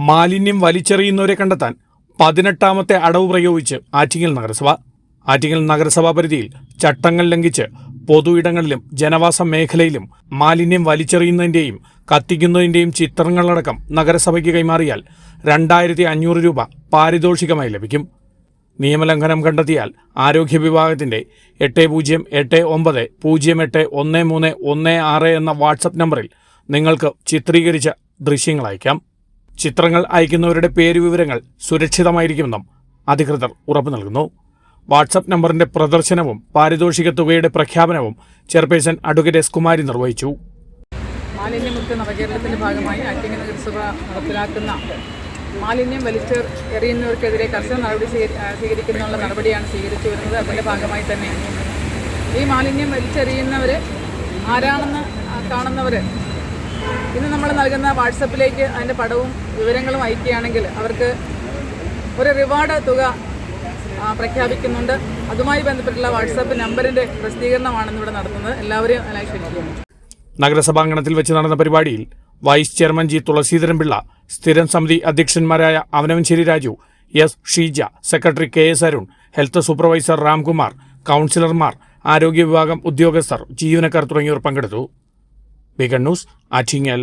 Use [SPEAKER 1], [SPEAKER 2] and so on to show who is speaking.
[SPEAKER 1] മാലിന്യം വലിച്ചെറിയുന്നവരെ കണ്ടെത്താൻ 18ാമത്തെ അടവ് പ്രയോഗിച്ച് ആറ്റിങ്ങൽ നഗരസഭ. ആറ്റിങ്ങൽ നഗരസഭാ പരിധിയിൽ ചട്ടങ്ങൾ ലംഘിച്ച് പൊതു ഇടങ്ങളിലും ജനവാസ മേഖലയിലും മാലിന്യം വലിച്ചെറിയുന്നതിൻ്റെയും കത്തിക്കുന്നതിൻ്റെയും ചിത്രങ്ങളടക്കം നഗരസഭയ്ക്ക് കൈമാറിയാൽ 2500 രൂപ പാരിതോഷികമായി ലഭിക്കും. നിയമലംഘനം കണ്ടെത്തിയാൽ ആരോഗ്യ വിഭാഗത്തിൻ്റെ 8089081316 എന്ന വാട്സപ്പ് നമ്പറിൽ നിങ്ങൾക്ക് ചിത്രീകരിച്ച ദൃശ്യങ്ങൾ അയക്കാം. ചിത്രങ്ങൾ അയക്കുന്നവരുടെ പേരുവിവരങ്ങൾ സുരക്ഷിതമായിരിക്കുമെന്നും അധികൃതർ ഉറപ്പു നൽകുന്നു. വാട്സപ്പ് നമ്പറിന്റെ പ്രദർശനവും പാരിതോഷിക തുകയുടെ പ്രഖ്യാപനവും ചെയർപേഴ്സൺ അഡ്വക്കേറ്റ് എസ് കുമാരി നിർവഹിച്ചു.
[SPEAKER 2] മാലിന്യമുക്ത നവകേരളത്തിന്റെ ഭാഗമായി ആറ്റിങ്ങൽ നഗരസഭ നടപ്പിലാക്കുന്ന മാലിന്യം വലിച്ചെറിയുന്നവർക്കെതിരെ കർശന നടപടി സ്വീകരിക്കുന്നതിനുള്ള നടപടിയാണ് സ്വീകരിച്ചു വരുന്നത്. അതിൻ്റെ ഭാഗമായി തന്നെ ഈ മാലിന്യം വലിച്ചെറിയുന്നവർ ആരാണെന്ന് കാണുന്നവർ ഇന്ന് നമ്മൾ നൽകുന്ന വാട്സപ്പിലേക്ക് അതിൻ്റെ പടവും വിവരങ്ങളും അയക്കുകയാണെങ്കിൽ അവർക്ക് ഒരു റിവാർഡ് തുക പ്രഖ്യാപിക്കുന്നുണ്ട്. അതുമായി ബന്ധപ്പെട്ടുള്ള വാട്സപ്പ് നമ്പറിൻ്റെ പ്രസിദ്ധീകരണമാണ് ഇവിടെ നടത്തുന്നത്. എല്ലാവരെയും അതിനായി ക്ഷണിക്കുന്നു.
[SPEAKER 1] നഗരസഭാംഗണത്തിൽ വെച്ച് നടന്ന പരിപാടിയിൽ vice chairman G Thulaseedharan Pillai, സ്ഥിരം സമിതി അധ്യക്ഷന്മാരായ Avanavancheri Raju, S Sheeja, secretary K S Arun, health supervisor Ramkumar, കൗൺസിലർമാർ, ആരോഗ്യ വിഭാഗം ഉദ്യോഗസ്ഥർ, ജീവനക്കാർ തുടങ്ങിയവർ പങ്കെടുത്തു. ബീഗൺ ന്യൂസ്, ആറ്റിങ്ങൽ.